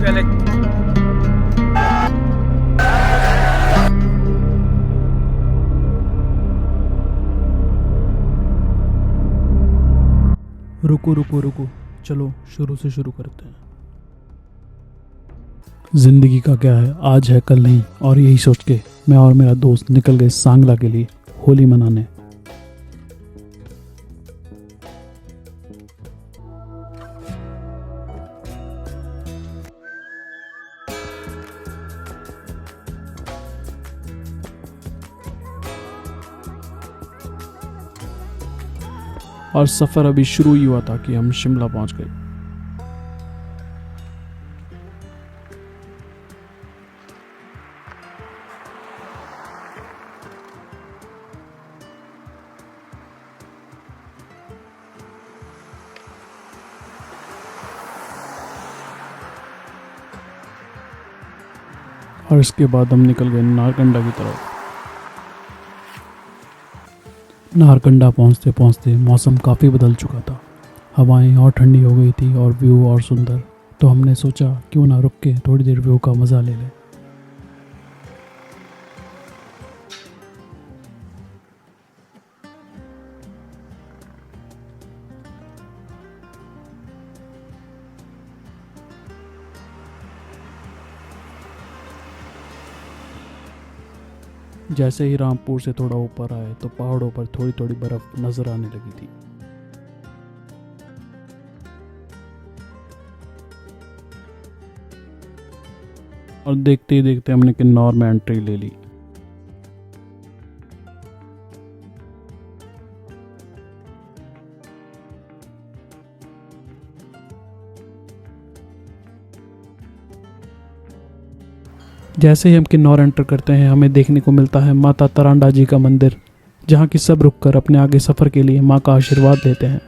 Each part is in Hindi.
पहले रुको रुको रुको, चलो शुरू से शुरू करते हैं। जिंदगी का क्या है, आज है कल नहीं, और यही सोच के मैं और मेरा दोस्त निकल गए सांगला के लिए होली मनाने। और सफ़र अभी शुरू ही हुआ था कि हम शिमला पहुंच गए। और इसके बाद हम निकल गए नारकंडा की तरफ। नारकंडा पहुंचते पहुंचते मौसम काफ़ी बदल चुका था। हवाएं और ठंडी हो गई थी और व्यू और सुंदर। तो हमने सोचा क्यों ना रुक के थोड़ी देर व्यू का मज़ा ले लें। जैसे ही रामपुर से थोड़ा ऊपर आए तो पहाड़ों पर थोड़ी थोड़ी बर्फ नजर आने लगी थी। और देखते ही देखते हमने किन्नौर में एंट्री ले ली। जैसे ही हम किन्नौर एंटर करते हैं हमें देखने को मिलता है माता तरांडा जी का मंदिर, जहाँ की सब रुककर अपने आगे सफ़र के लिए माँ का आशीर्वाद लेते हैं।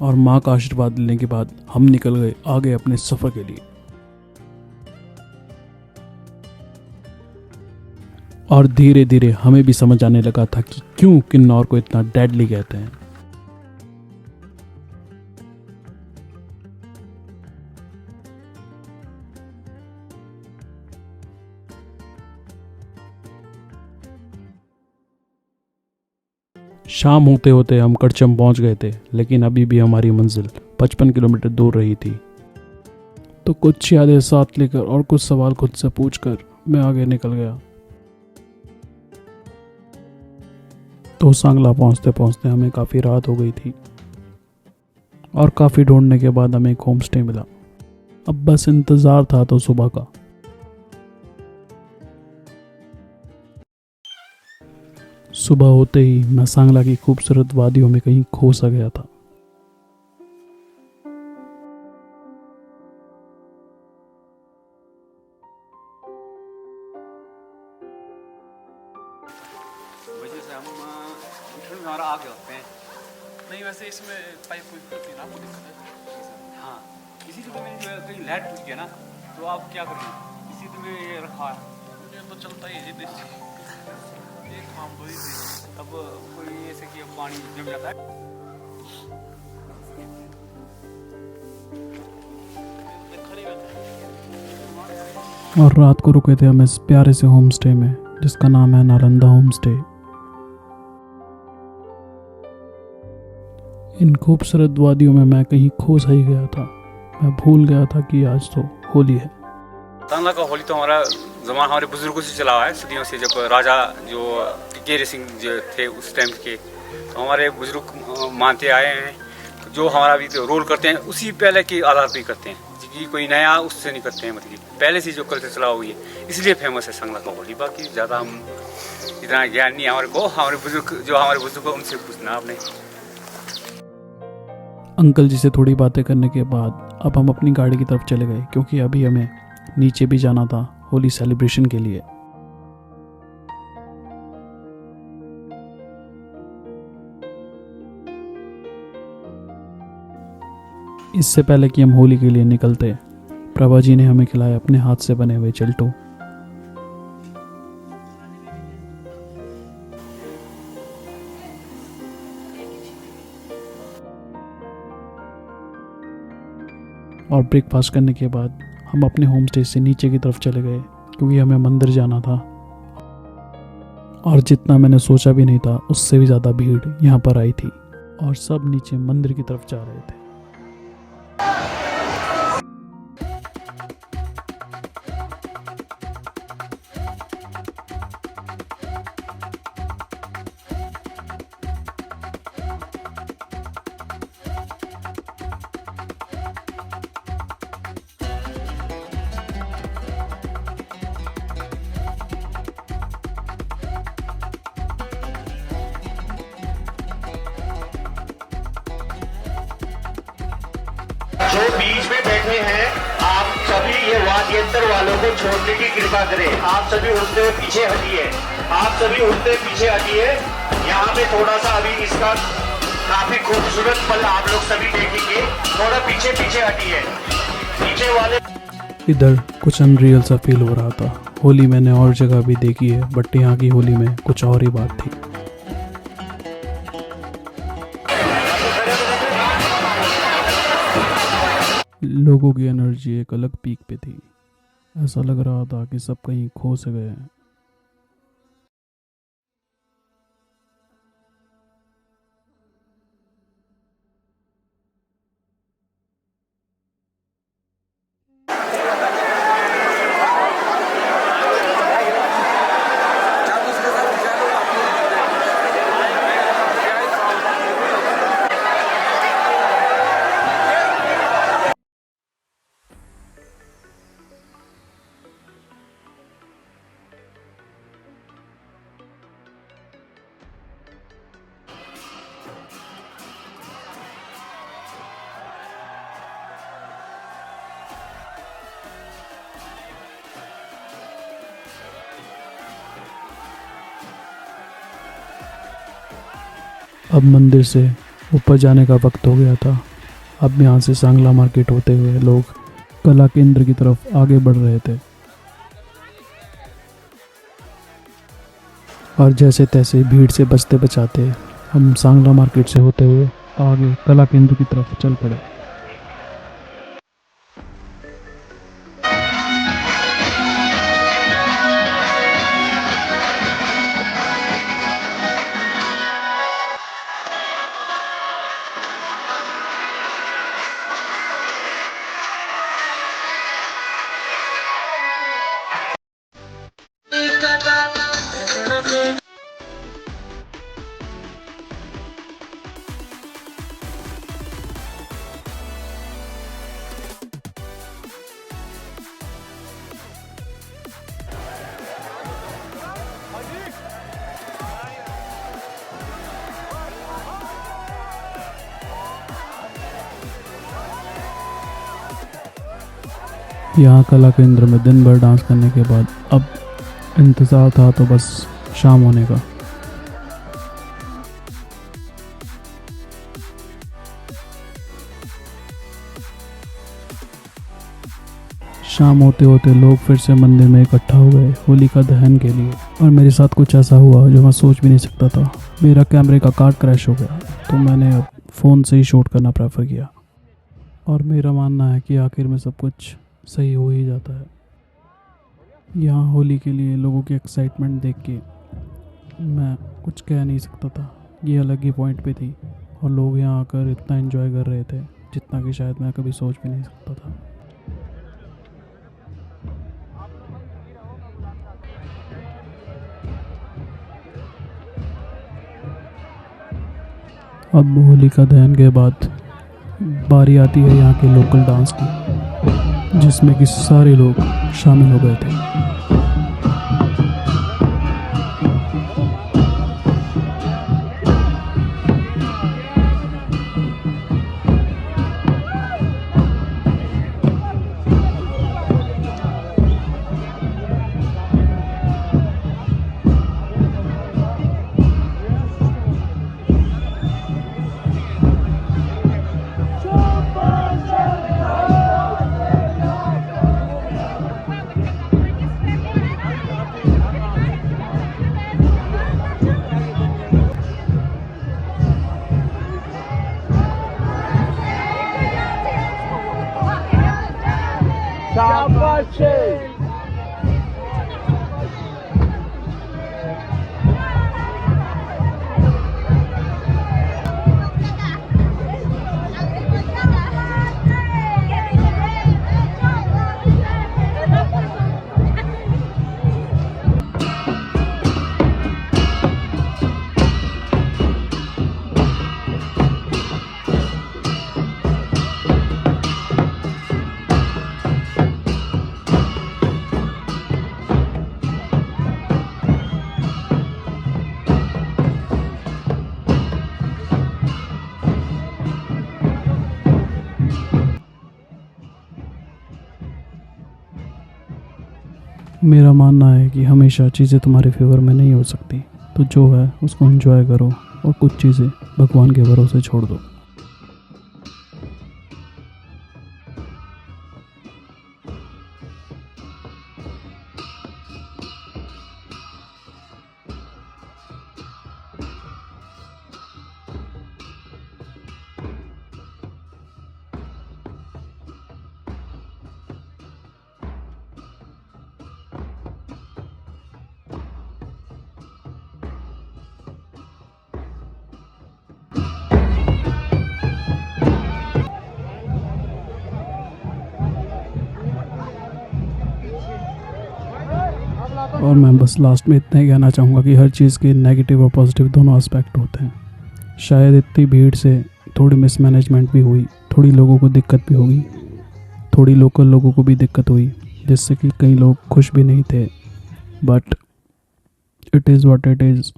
और माँ का आशीर्वाद लेने के बाद हम निकल गए आगे अपने सफ़र के लिए। और धीरे धीरे हमें भी समझ आने लगा था कि क्यों किन्नौर को इतना डेडली कहते हैं। शाम होते होते हम करचम पहुंच गए थे, लेकिन अभी भी हमारी मंजिल 55 किलोमीटर दूर रही थी। तो कुछ यादें साथ लेकर और कुछ सवाल खुद से पूछकर मैं आगे निकल गया। तो सांगला पहुंचते पहुंचते हमें काफ़ी रात हो गई थी और काफ़ी ढूंढने के बाद हमें एक होम स्टे मिला। अब बस इंतज़ार था तो सुबह का। सुबह होते ही मैं सांगला की खूबसूरत वादियों में कहीं खो सा गया था। वजह से हम ठंड में हमारा आगे होते हैं। नहीं वैसे इसमें पाइप वाइप होती है ना, आपको दिक्कत है? हाँ, इसी तो मैंने कहीं लाइट टूट गया ना, तो आप क्या करेंगे? इसी तो मैं ये रखा है। ये तो चलता ही है देसी, एक काम दो ही देसी। अब कोई ऐसे कि पानी जम जाता है। देखा नहीं वैसे। और रात को रुके थे हम इस प्यारे से होम स्टे में जिसका नाम है नालंदा होम स्टे। इन खूबसूरत वादियों में मैं कहीं खो सा ही गया था। मैं भूल गया था कि आज तो होली है। सांगला का होली तो हमारा जमाना हमारे बुजुर्गों से चला हुआ है, सदियों से। जब राजा जो टिकेरी सिंह जो थे उस टाइम के, तो हमारे बुजुर्ग मानते आए हैं। तो जो हमारा भी तो रोल करते हैं उसी पहले के आधार पर ही करते हैं कि कोई नया उससे नहीं करते हैं। मतलब पहले से जो कल्चर चला हुई है इसलिए फेमस है सांगला का होली। बाकी ज़्यादा हम इतना ज्ञान नहीं हमारे को। हमारे बुजुर्ग उनसे पूछना आपने। अंकल जी से थोड़ी बातें करने के बाद अब हम अपनी गाड़ी की तरफ चले गए, क्योंकि अभी हमें नीचे भी जाना था होली सेलिब्रेशन के लिए। इससे पहले कि हम होली के लिए निकलते, प्रभा जी ने हमें खिलाए अपने हाथ से बने हुए चिल्टू। और ब्रेकफास्ट करने के बाद हम अपने होम स्टे से नीचे की तरफ चले गए क्योंकि हमें मंदिर जाना था। और जितना मैंने सोचा भी नहीं था उससे भी ज़्यादा भीड़ यहाँ पर आई थी और सब नीचे मंदिर की तरफ जा रहे थे। जो बीच में बैठे हैं आप सभी ये वाद्य यंत्र वालों को छोड़ने की कृपा करें। आप सभी उठते हुए पीछे हटिए, आप सभी उठते पीछे हटिए। यहाँ पे थोड़ा सा अभी इसका काफी खूबसूरत पल आप लोग सभी देखेंगे। थोड़ा पीछे पीछे हटिए, पीछे वाले। इधर कुछ अनरियल सा फील हो रहा था। होली मैंने और जगह भी देखी है बट यहाँ की होली में कुछ और ही बात थी। लोगों की एनर्जी एक अलग पीक पे थी। ऐसा लग रहा था कि सब कहीं खो से गए हैं। अब मंदिर से ऊपर जाने का वक्त हो गया था। अब यहाँ से सांगला मार्केट होते हुए लोग कला केंद्र की तरफ आगे बढ़ रहे थे और जैसे तैसे भीड़ से बचते बचाते हम सांगला मार्केट से होते हुए आगे कला केंद्र की तरफ चल पड़े। यहाँ कला केंद्र में दिन भर डांस करने के बाद अब इंतज़ार था तो बस शाम होने का। शाम होते होते लोग फिर से मंदिर में इकट्ठा हो गए होलिका दहन के लिए। और मेरे साथ कुछ ऐसा हुआ जो मैं सोच भी नहीं सकता था। मेरा कैमरे का कार्ड क्रैश हो गया तो मैंने अब फ़ोन से ही शूट करना प्रेफर किया। और मेरा मानना है कि आखिर में सब कुछ सही हो ही जाता है। यहाँ होली के लिए लोगों की एक्साइटमेंट देख के मैं कुछ कह नहीं सकता था। ये अलग ही पॉइंट पे थी और लोग यहाँ आकर इतना एंजॉय कर रहे थे जितना कि शायद मैं कभी सोच भी नहीं सकता था। अब होलिका दहन के बाद बारी आती है यहाँ के लोकल डांस की, जिसमें कि सारे लोग शामिल हो गए थे। मेरा मानना है कि हमेशा चीज़ें तुम्हारे फेवर में नहीं हो सकती, तो जो है उसको एंजॉय करो और कुछ चीज़ें भगवान के भरोसे छोड़ दो। और मैं बस लास्ट में इतना ही कहना चाहूँगा कि हर चीज़ के नेगेटिव और पॉजिटिव दोनों एस्पेक्ट होते हैं। शायद इतनी भीड़ से थोड़ी मिसमैनेजमेंट भी हुई, थोड़ी लोगों को दिक्कत भी होगी, थोड़ी लोकल लोगों को भी दिक्कत हुई, जिससे कि कई लोग खुश भी नहीं थे, but it is what it is.